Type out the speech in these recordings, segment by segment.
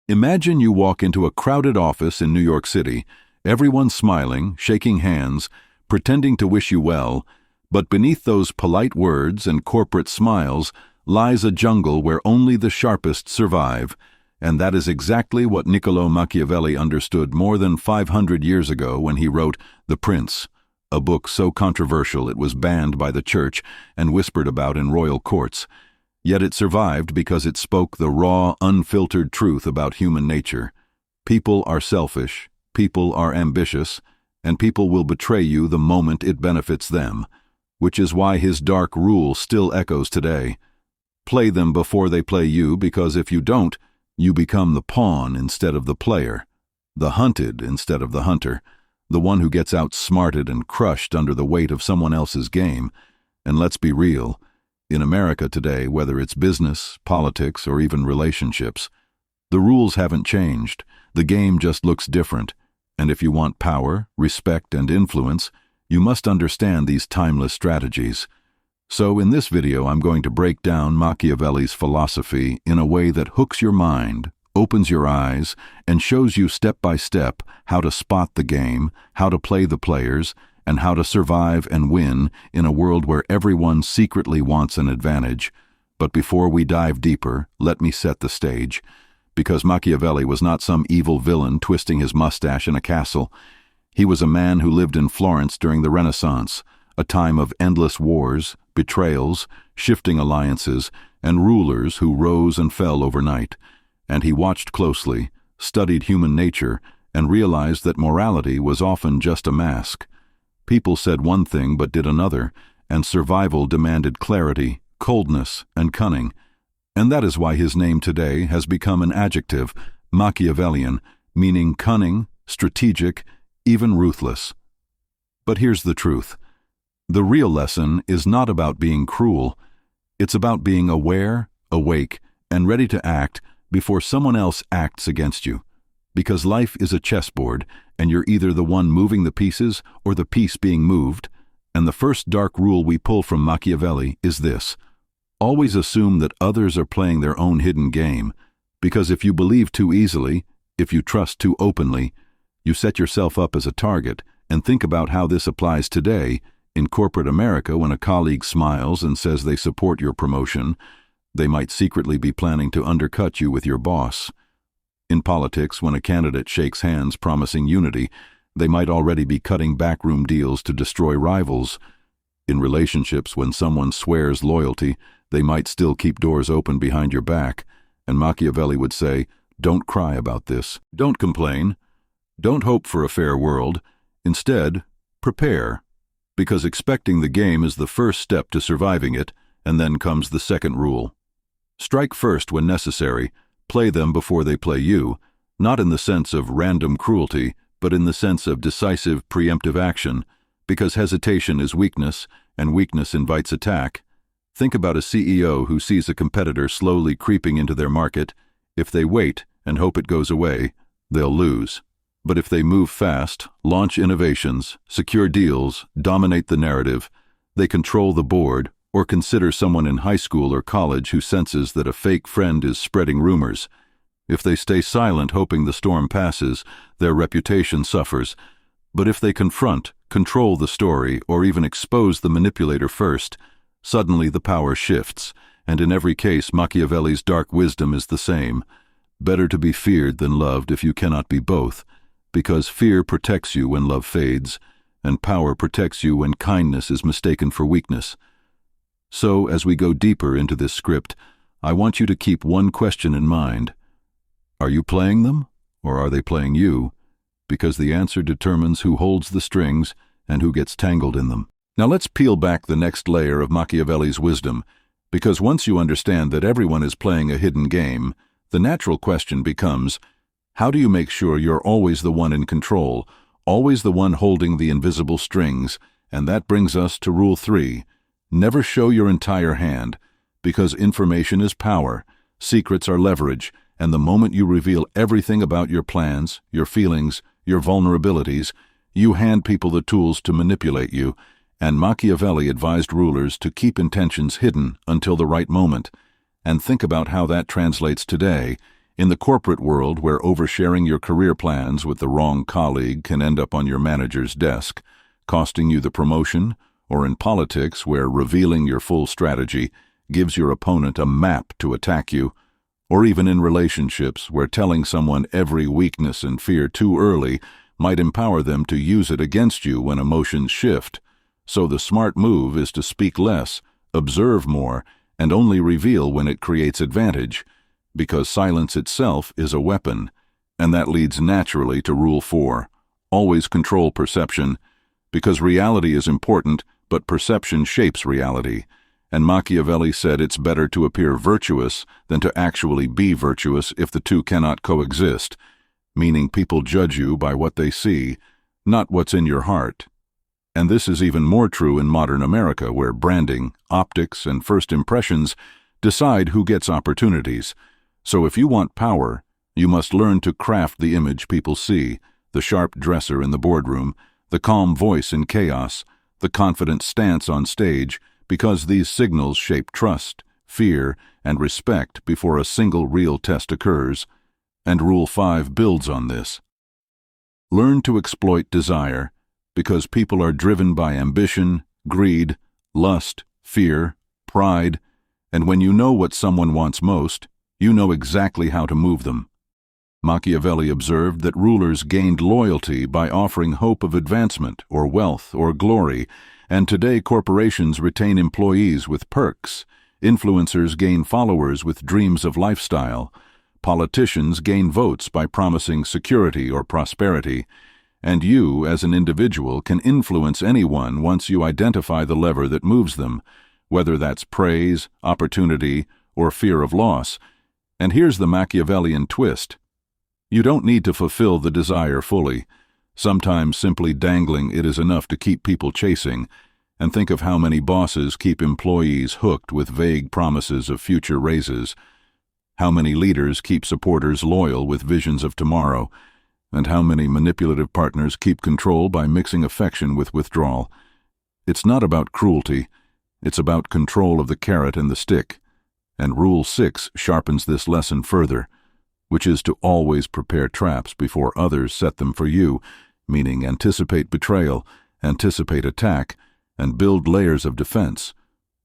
Imagine you walk into a crowded office in New York City, everyone smiling, shaking hands, pretending to wish you well, but beneath those polite words and corporate smiles lies a jungle where only the sharpest survive, and that is exactly what Niccolo Machiavelli understood more than 500 years ago when he wrote The Prince, a book so controversial it was banned by the church and whispered about in royal courts. Yet it survived because it spoke the raw, unfiltered truth about human nature. People are selfish, people are ambitious, and people will betray you the moment it benefits them, which is why his dark rule still echoes today. Play them before they play you, because if you don't, you become the pawn instead of the player, the hunted instead of the hunter, the one who gets outsmarted and crushed under the weight of someone else's game. And let's be real, in America today, whether it's business, politics, or even relationships, the rules haven't changed. The game just looks different. And if you want power, respect, and influence, you must understand these timeless strategies. So in this video, I'm going to break down Machiavelli's philosophy in a way that hooks your mind, opens your eyes, and shows you step by step how to spot the game, how to play the players, and how to survive and win in a world where everyone secretly wants an advantage. But before we dive deeper, let me set the stage. Because Machiavelli was not some evil villain twisting his mustache in a castle. He was a man who lived in Florence during the Renaissance, a time of endless wars, betrayals, shifting alliances, and rulers who rose and fell overnight. And he watched closely, studied human nature, and realized that morality was often just a mask. People said one thing but did another, and survival demanded clarity, coldness, and cunning. And that is why his name today has become an adjective, Machiavellian, meaning cunning, strategic, even ruthless. But here's the truth. The real lesson is not about being cruel. It's about being aware, awake, and ready to act before someone else acts against you. Because life is a chessboard, and you're either the one moving the pieces or the piece being moved. And the first dark rule we pull from Machiavelli is this: always assume that others are playing their own hidden game, because if you believe too easily, if you trust too openly, you set yourself up as a target. And think about how this applies today. In corporate America, when a colleague smiles and says they support your promotion, they might secretly be planning to undercut you with your boss. In politics, when a candidate shakes hands promising unity, they might already be cutting backroom deals to destroy rivals. In relationships, when someone swears loyalty, they might still keep doors open behind your back. And Machiavelli would say, don't cry about this. Don't complain. Don't hope for a fair world. Instead, prepare. Because expecting the game is the first step to surviving it, and then comes the second rule. Strike first when necessary. Play them before they play you, not in the sense of random cruelty, but in the sense of decisive, preemptive action, because hesitation is weakness, and weakness invites attack. Think about a CEO who sees a competitor slowly creeping into their market. If they wait and hope it goes away, they'll lose. But if they move fast, launch innovations, secure deals, dominate the narrative, they control the board, or consider someone in high school or college who senses that a fake friend is spreading rumors. If they stay silent hoping the storm passes, their reputation suffers. But if they confront, control the story, or even expose the manipulator first, suddenly the power shifts, and in every case Machiavelli's dark wisdom is the same. Better to be feared than loved if you cannot be both, because fear protects you when love fades, and power protects you when kindness is mistaken for weakness. So, as we go deeper into this script, I want you to keep one question in mind. Are you playing them, or are they playing you? Because the answer determines who holds the strings and who gets tangled in them. Now let's peel back the next layer of Machiavelli's wisdom, because once you understand that everyone is playing a hidden game, the natural question becomes, how do you make sure you're always the one in control, always the one holding the invisible strings? And that brings us to Rule 3. Never show your entire hand, because information is power, secrets are leverage, and the moment you reveal everything about your plans, your feelings, your vulnerabilities, you hand people the tools to manipulate you. And Machiavelli advised rulers to keep intentions hidden until the right moment. And think about how that translates today. In the corporate world, where oversharing your career plans with the wrong colleague can end up on your manager's desk, costing you the promotion, or in politics, where revealing your full strategy gives your opponent a map to attack you, or even in relationships, where telling someone every weakness and fear too early might empower them to use it against you when emotions shift. So the smart move is to speak less, observe more, and only reveal when it creates advantage, because silence itself is a weapon. And that leads naturally to Rule 4. Always control perception, because reality is important, but perception shapes reality. And Machiavelli said it's better to appear virtuous than to actually be virtuous if the two cannot coexist, meaning people judge you by what they see, not what's in your heart. And this is even more true in modern America, where branding, optics, and first impressions decide who gets opportunities. So if you want power, you must learn to craft the image people see, the sharp dresser in the boardroom, the calm voice in chaos, the confident stance on stage, because these signals shape trust, fear, and respect before a single real test occurs. And Rule 5 builds on this. Learn to exploit desire, because people are driven by ambition, greed, lust, fear, pride, and when you know what someone wants most, you know exactly how to move them. Machiavelli observed that rulers gained loyalty by offering hope of advancement or wealth or glory, and today corporations retain employees with perks. Influencers gain followers with dreams of lifestyle. Politicians gain votes by promising security or prosperity. And you, as an individual, can influence anyone once you identify the lever that moves them, whether that's praise, opportunity, or fear of loss. And here's the Machiavellian twist. You don't need to fulfill the desire fully. Sometimes simply dangling it is enough to keep people chasing, and think of how many bosses keep employees hooked with vague promises of future raises, how many leaders keep supporters loyal with visions of tomorrow, and how many manipulative partners keep control by mixing affection with withdrawal. It's not about cruelty, it's about control of the carrot and the stick, and Rule 6 sharpens this lesson further, which is to always prepare traps before others set them for you, meaning anticipate betrayal, anticipate attack, and build layers of defense.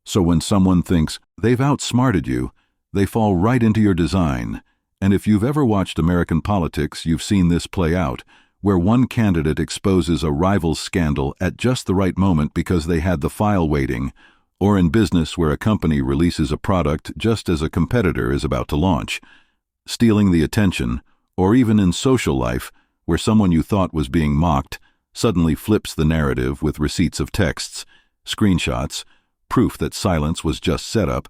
So when someone thinks they've outsmarted you, they fall right into your design. And if you've ever watched American politics, you've seen this play out, where one candidate exposes a rival's scandal at just the right moment because they had the file waiting, or in business where a company releases a product just as a competitor is about to launch, stealing the attention, or even in social life, where someone you thought was being mocked suddenly flips the narrative with receipts of texts, screenshots, proof that silence was just set up.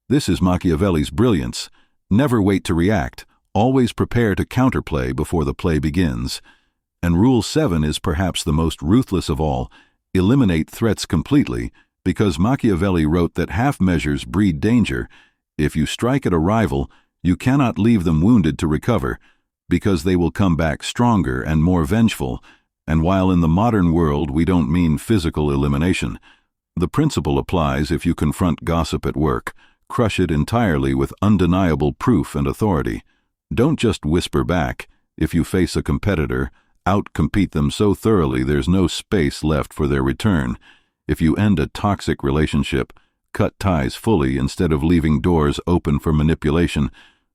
This is Machiavelli's brilliance. Never wait to react. Always prepare to counterplay before the play begins. And Rule 7 is perhaps the most ruthless of all. Eliminate threats completely, because Machiavelli wrote that half measures breed danger. If you strike at a rival, you cannot leave them wounded to recover, because they will come back stronger and more vengeful. And while in the modern world we don't mean physical elimination, the principle applies if you confront gossip at work. Crush it entirely with undeniable proof and authority. Don't just whisper back. If you face a competitor, outcompete them so thoroughly there's no space left for their return. If you end a toxic relationship, cut ties fully instead of leaving doors open for manipulation,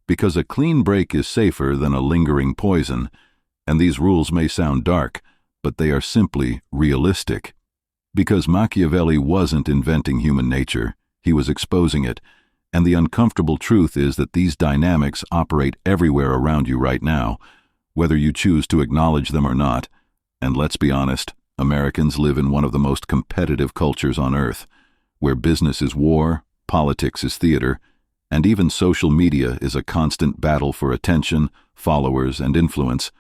because a clean break is safer than a lingering poison. And these rules may sound dark, but they are simply realistic. Because Machiavelli wasn't inventing human nature, he was exposing it. And the uncomfortable truth is that these dynamics operate everywhere around you right now, whether you choose to acknowledge them or not. And let's be honest, Americans live in one of the most competitive cultures on earth, where business is war, politics is theater, and even social media is a constant battle for attention, followers, and influence.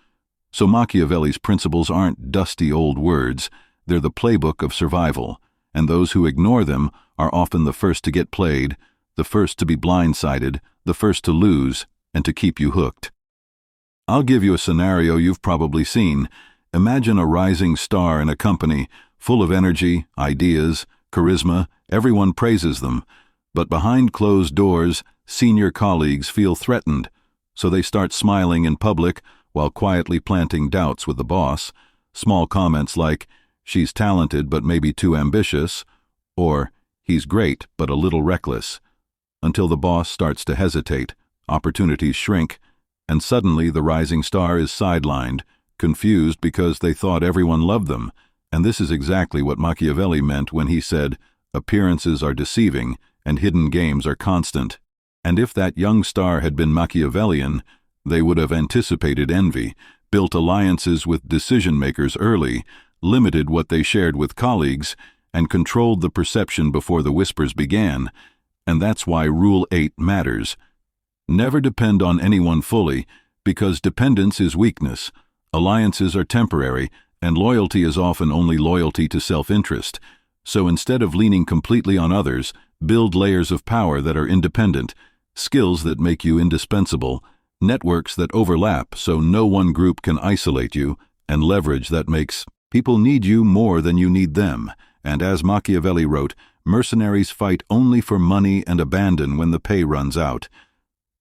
So Machiavelli's principles aren't dusty old words, they're the playbook of survival, and those who ignore them are often the first to get played, the first to be blindsided, the first to lose, and to keep you hooked. I'll give you a scenario you've probably seen. Imagine a rising star in a company, full of energy, ideas, charisma, everyone praises them. But behind closed doors, senior colleagues feel threatened. So they start smiling in public while quietly planting doubts with the boss. Small comments like, "She's talented but maybe too ambitious," or "He's great but a little reckless," until the boss starts to hesitate, opportunities shrink, and suddenly the rising star is sidelined, confused because they thought everyone loved them. And this is exactly what Machiavelli meant when he said, "Appearances are deceiving and hidden games are constant." And if that young star had been Machiavellian, they would have anticipated envy, built alliances with decision-makers early, limited what they shared with colleagues, and controlled the perception before the whispers began. And that's why Rule 8 matters. Never depend on anyone fully, because dependence is weakness, alliances are temporary, and loyalty is often only loyalty to self-interest. So instead of leaning completely on others, build layers of power that are independent, skills that make you indispensable, networks that overlap so no one group can isolate you, and leverage that makes people need you more than you need them. And as Machiavelli wrote, mercenaries fight only for money and abandon when the pay runs out.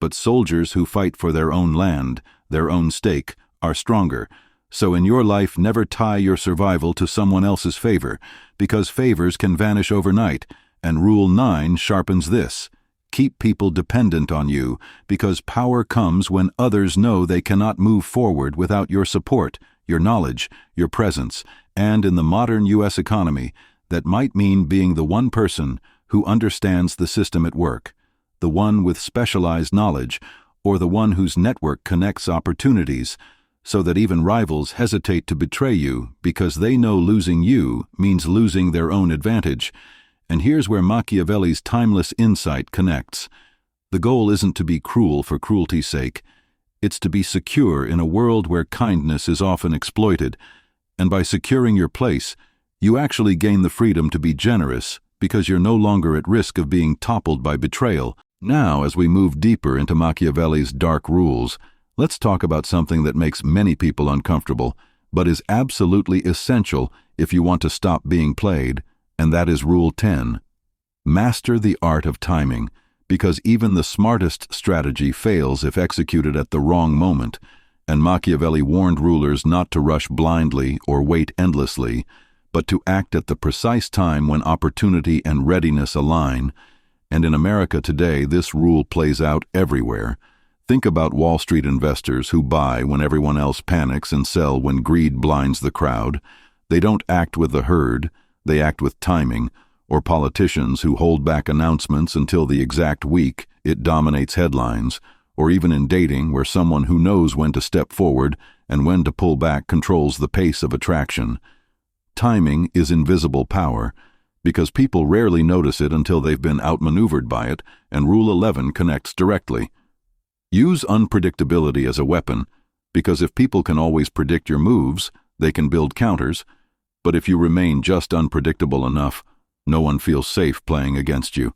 But soldiers who fight for their own land, their own stake, are stronger. So in your life, never tie your survival to someone else's favor, because favors can vanish overnight, and Rule 9 sharpens this. Keep people dependent on you, because power comes when others know they cannot move forward without your support, your knowledge, your presence, and in the modern U.S. economy, that might mean being the one person who understands the system at work, the one with specialized knowledge, or the one whose network connects opportunities, so that even rivals hesitate to betray you because they know losing you means losing their own advantage. And here's where Machiavelli's timeless insight connects. The goal isn't to be cruel for cruelty's sake. It's to be secure in a world where kindness is often exploited. And by securing your place, you actually gain the freedom to be generous because you're no longer at risk of being toppled by betrayal. Now, as we move deeper into Machiavelli's dark rules, let's talk about something that makes many people uncomfortable, but is absolutely essential if you want to stop being played, and that is Rule 10. Master the art of timing, because even the smartest strategy fails if executed at the wrong moment, and Machiavelli warned rulers not to rush blindly or wait endlessly, but to act at the precise time when opportunity and readiness align. And in America today, this rule plays out everywhere. Think about Wall Street investors who buy when everyone else panics and sell when greed blinds the crowd. They don't act with the herd, they act with timing. Or politicians who hold back announcements until the exact week it dominates headlines. Or even in dating, where someone who knows when to step forward and when to pull back controls the pace of attraction. Timing is invisible power, because people rarely notice it until they've been outmaneuvered by it, and Rule 11 connects directly. Use unpredictability as a weapon, because if people can always predict your moves, they can build counters. But if you remain just unpredictable enough, no one feels safe playing against you.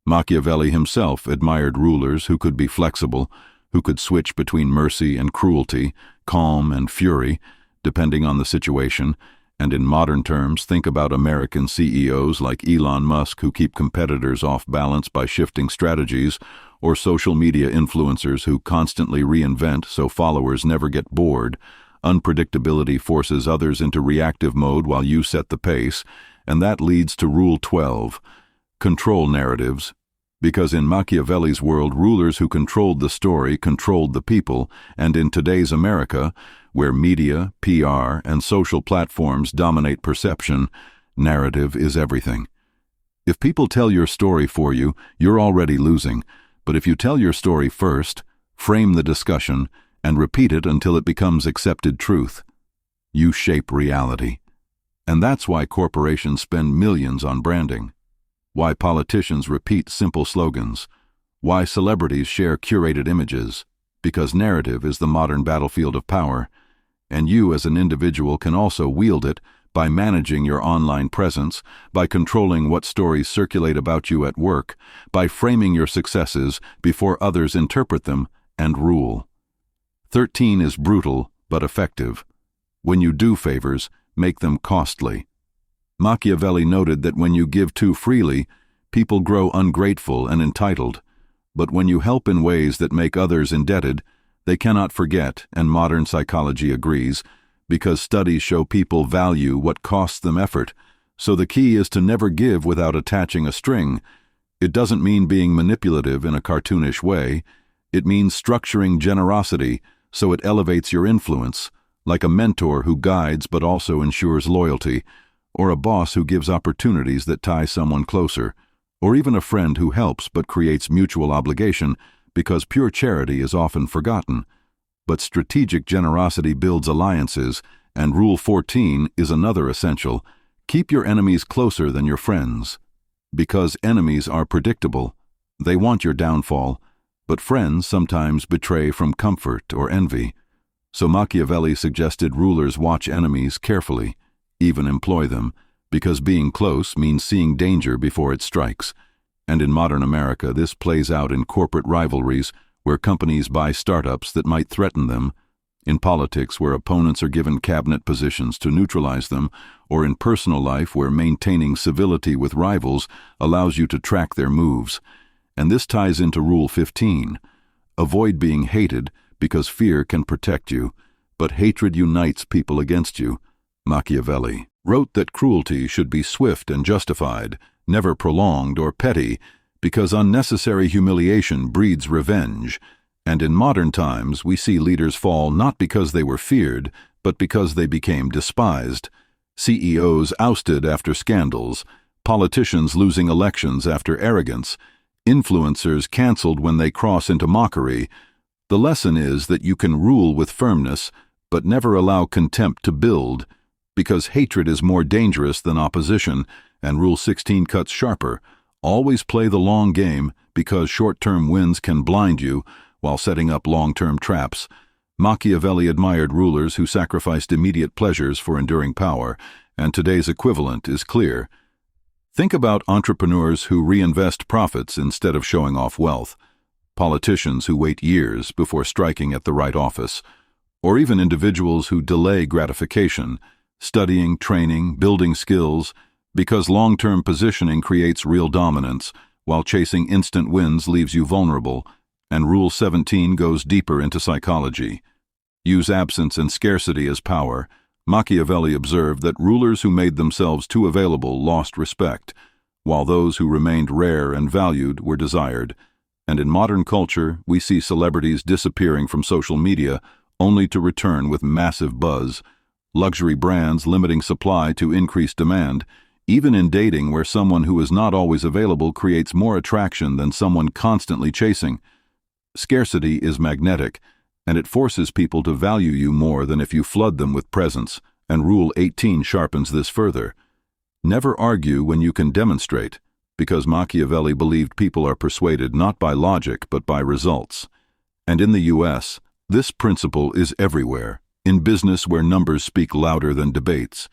Machiavelli himself admired rulers who could be flexible, who could switch between mercy and cruelty, calm and fury, depending on the situation. And in modern terms, think about American CEOs like Elon Musk who keep competitors off balance by shifting strategies, or social media influencers who constantly reinvent so followers never get bored. Unpredictability forces others into reactive mode while you set the pace, and that leads to Rule 12. Control narratives. Because in Machiavelli's world, rulers who controlled the story controlled the people, and in today's America, where media, PR, and social platforms dominate perception, narrative is everything. If people tell your story for you, you're already losing. But if you tell your story first, frame the discussion, and repeat it until it becomes accepted truth, you shape reality. And that's why corporations spend millions on branding. Why politicians repeat simple slogans. Why celebrities share curated images. Because narrative is the modern battlefield of power. And you as an individual can also wield it by managing your online presence, by controlling what stories circulate about you at work, by framing your successes before others interpret them and rule. 13 is brutal but effective. When you do favors, make them costly. Machiavelli noted that when you give too freely, people grow ungrateful and entitled. But when you help in ways that make others indebted, they cannot forget, and modern psychology agrees, because studies show people value what costs them effort. So the key is to never give without attaching a string. It doesn't mean being manipulative in a cartoonish way. It means structuring generosity so it elevates your influence, like a mentor who guides but also ensures loyalty, or a boss who gives opportunities that tie someone closer, or even a friend who helps but creates mutual obligation, because pure charity is often forgotten. But strategic generosity builds alliances, and Rule 14 is another essential. Keep your enemies closer than your friends. Because enemies are predictable. They want your downfall, but friends sometimes betray from comfort or envy. So Machiavelli suggested rulers watch enemies carefully, even employ them, because being close means seeing danger before it strikes. And in modern America, this plays out in corporate rivalries where companies buy startups that might threaten them, in politics where opponents are given cabinet positions to neutralize them, or in personal life where maintaining civility with rivals allows you to track their moves. And this ties into Rule 15. Avoid being hated because fear can protect you, but hatred unites people against you. Machiavelli wrote that cruelty should be swift and justified, never prolonged or petty, because unnecessary humiliation breeds revenge. And in modern times, we see leaders fall not because they were feared, but because they became despised. CEOs ousted after scandals, politicians losing elections after arrogance, influencers canceled when they cross into mockery. The lesson is that you can rule with firmness, but never allow contempt to build, because hatred is more dangerous than opposition, and Rule 16 cuts sharper. Always play the long game, because short-term wins can blind you while setting up long-term traps. Machiavelli admired rulers who sacrificed immediate pleasures for enduring power, and today's equivalent is clear. Think about entrepreneurs who reinvest profits instead of showing off wealth, politicians who wait years before striking at the right office, or even individuals who delay gratification, studying, training, building skills, because long-term positioning creates real dominance, while chasing instant wins leaves you vulnerable. And Rule 17 goes deeper into psychology. Use absence and scarcity as power. Machiavelli observed that rulers who made themselves too available lost respect, while those who remained rare and valued were desired. And in modern culture, we see celebrities disappearing from social media only to return with massive buzz, luxury brands limiting supply to increase demand. Even in dating, where someone who is not always available creates more attraction than someone constantly chasing. Scarcity is magnetic, and it forces people to value you more than if you flood them with presents, and Rule 18 sharpens this further. Never argue when you can demonstrate, because Machiavelli believed people are persuaded not by logic but by results. And in the U.S., this principle is everywhere. In business, where numbers speak louder than debates.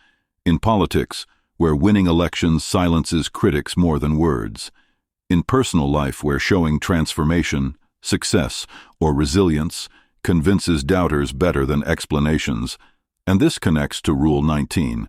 In politics, where winning elections silences critics more than words. In personal life, where showing transformation, success, or resilience convinces doubters better than explanations. And this connects to Rule 19.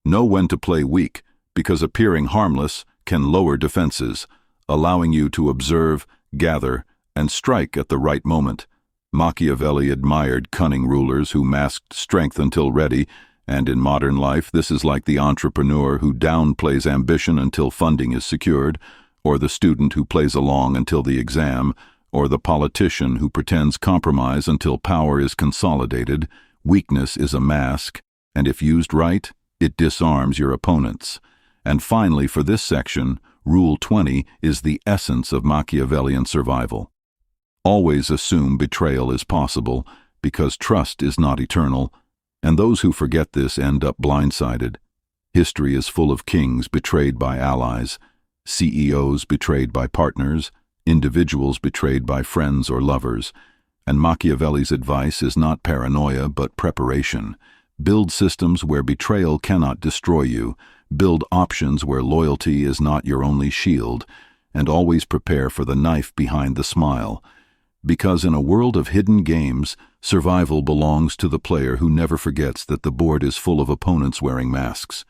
Know when to play weak, because appearing harmless can lower defenses, allowing you to observe, gather, and strike at the right moment. Machiavelli admired cunning rulers who masked strength until ready, and in modern life this is like the entrepreneur who downplays ambition until funding is secured, or the student who plays along until the exam, or the politician who pretends compromise until power is consolidated. Weakness is a mask, and if used right, it disarms your opponents. And finally, for this section, Rule 20 is the essence of Machiavellian survival. Always assume betrayal is possible, because trust is not eternal, and those who forget this end up blindsided. History is full of kings betrayed by allies, CEOs betrayed by partners, individuals betrayed by friends or lovers, and Machiavelli's advice is not paranoia but preparation. Build systems where betrayal cannot destroy you, build options where loyalty is not your only shield, and always prepare for the knife behind the smile. Because in a world of hidden games, survival belongs to the player who never forgets that the board is full of opponents wearing masks.